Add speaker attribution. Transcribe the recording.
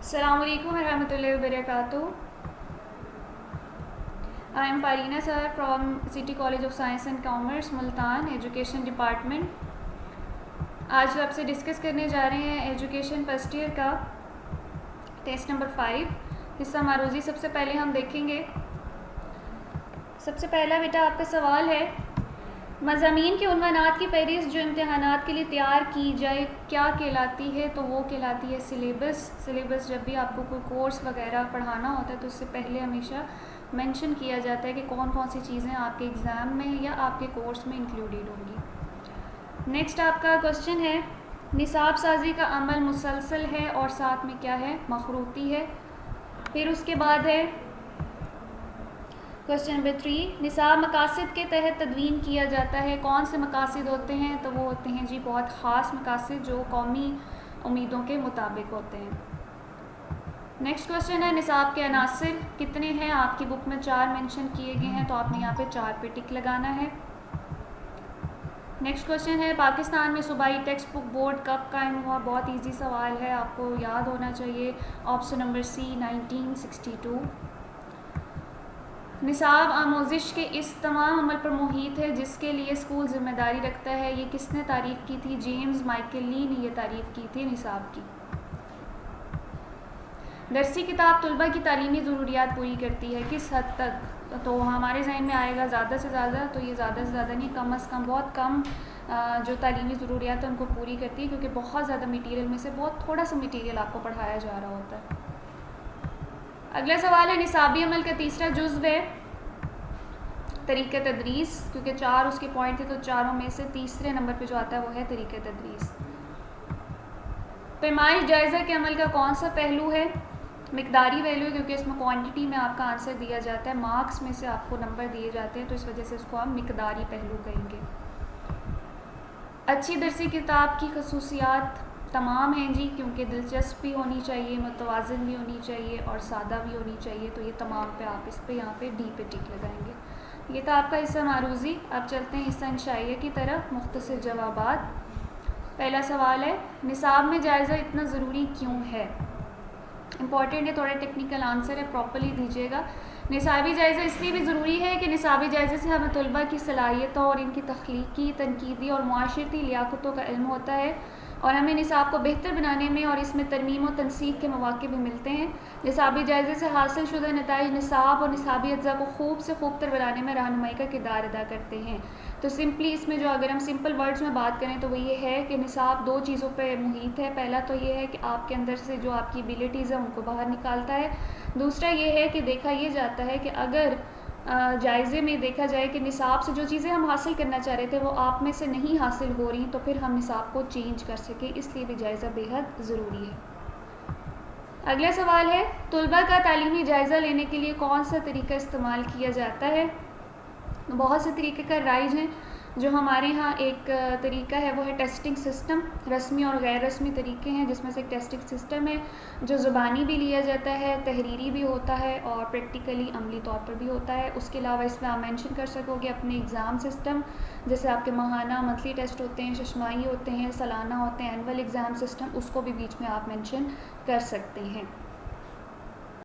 Speaker 1: अस्सलाम वालेकुम रहमतुल्लाहि व बरकातुहू। I am Fareena sir from City College of Science and Commerce Multan education department. आज आपसे डिस्कस करने जा रहे हैं एजुकेशन फर्स्ट ईयर का टेस्ट नंबर 5 हिस्सा मारूजी। सबसे पहले हम देखेंगे, सबसे पहला बेटा आपका सवाल है, मज़ामीन के उन्वानात की फहरिस्त जो इम्तहानात के लिए तैयार की जाए क्या कहलाती है? तो वो कहलाती है सिलेबस। सिलेबस जब भी आपको कोई कोर्स वगैरह पढ़ाना होता है तो उससे पहले हमेशा मेंशन किया जाता है कि कौन कौन सी चीज़ें आपके एग्ज़ाम में या आपके कोर्स में इंक्लूडेड होंगी। नेक्स्ट आपका क्वेश्चन है, निसाब साजी का अमल मुसलसल है और साथ में क्या है? मखरूती है। फिर उसके बाद है क्वेश्चन नंबर 3, निसाब मकासद के तहत तदवीन किया जाता है। कौन से मकासद होते हैं? तो वो होते हैं जी बहुत ख़ास मकासद जो कौमी उम्मीदों के मुताबिक होते हैं। नेक्स्ट क्वेश्चन है, निसाब के अनासिर कितने हैं? आपकी बुक में 4 मेंशन किए गए हैं तो आपने यहाँ पे 4 पे टिक लगाना है। नेक्स्ट क्वेश्चन है, पाकिस्तान में सूबाई टेक्स्ट बुक बोर्ड कब कायम हुआ? बहुत ईजी सवाल है, आपको याद होना चाहिए। Option number C 1962। निसाब आमोजिश के इस तमाम अमल पर मुहित है जिसके लिए स्कूल ज़िम्मेदारी रखता है। ये किसने तारीफ़ की थी? जेम्स माइकल ली ने यह तारीफ़ की थी निसाब की। दरसी किताब तलबा की तालीमी ज़रूरियात पूरी करती है, किस हद तक? तो हमारे जहन में आएगा ज़्यादा से ज़्यादा, तो ये ज़्यादा से ज़्यादा नहीं, कम अज़ कम बहुत कम जो तालीमी ज़रूरियात है उनको पूरी करती है, क्योंकि बहुत ज़्यादा मटीरियल में से बहुत थोड़ा सा मटीरियल आपको पढ़ाया जा रहा होता है। अगला सवाल है, निसाबी अमल का तीसरा जुज़्व है तरीक़े तदरीस, क्योंकि 4 उसके पॉइंट थे तो चारों में से तीसरे नंबर पे जो आता है वो है तरीक़े तदरीस। पैमाइश जायज़ा के अमल का कौन सा पहलू है? मिकदारी वैल्यू, क्योंकि इसमें क्वांटिटी में आपका आंसर दिया जाता है, मार्क्स में से आपको नंबर दिए जाते हैं, तो इस वजह से इसको हम मिकदारी पहलू कहेंगे। अच्छी दरसी किताब की खसूसियात तमाम हैं जी, क्योंकि दिलचस्प भी होनी चाहिए, मुतवाज़िन भी होनी चाहिए और सादा भी होनी चाहिए, तो ये तमाम पे आप इस पे यहाँ पे डी पे टिक लगाएंगे। ये था आपका हिस्सा मारूजी। अब चलते हैं हिस्सा इंशाइया की तरफ, मुख्तसर जवाबात। पहला सवाल है, निसाब में जायज़ा इतना ज़रूरी क्यों है? इंपॉर्टेंट है, थोड़ा टेक्निकल आंसर है, प्रॉपर्ली दीजिएगा। निसाबी जायज़ा इसलिए भी ज़रूरी है कि निसाबी जायज़े से हमें तलबा की सलाहियतों और इनकी तख्लीकी, तनकीदी और मुआशरती लियाकतों का इल्म होता है और हमें निसाब को बेहतर बनाने में और इसमें तरमीम और तनसीख के मौके भी मिलते हैं। निसाबी जायज़े से हासिल शुदा नताइज निसाब और निसाबी अज्जा को खूब से खूब तर बनाने में रहनुमाई का किरदार अदा करते हैं। तो सिंपली इसमें जो अगर हम सिंपल वर्ड्स में बात करें तो वो ये है कि निसाब 2 चीज़ों पे मुहित है। पहला तो ये है कि आपके अंदर से जो आपकी एबिलिटीज़ है उनको बाहर निकालता है। दूसरा ये है कि देखा ये जाता है कि अगर जायज़े में देखा जाए कि निसाब से जो चीज़ें हम हासिल करना चाह रहे थे वो आप में से नहीं हासिल हो रही, तो फिर हम निसाब को चेंज कर सकें, इसलिए भी जायज़ा बेहद ज़रूरी है। अगला सवाल है, तलबा का तालीमी जायज़ा लेने के लिए कौन सा तरीका इस्तेमाल किया जाता है? बहुत से तरीके का राइज हैं। जो हमारे यहाँ एक तरीका है वो है टेस्टिंग सिस्टम। रस्मी और गैर रस्मी तरीके हैं, जिसमें से एक टेस्टिंग सिस्टम है जो ज़ुबानी भी लिया जाता है, तहरीरी भी होता है और प्रैक्टिकली अमली तौर पर भी होता है। उसके अलावा इसमें आप मेंशन कर सकोगे अपने एग्ज़ाम सिस्टम, जैसे आपके माहाना मंथली टेस्ट होते हैं, शशमाही होते हैं, सालाना होते हैं, एनुअल एग्ज़ाम सिस्टम, उसको भी बीच में आप मेंशन कर सकते हैं।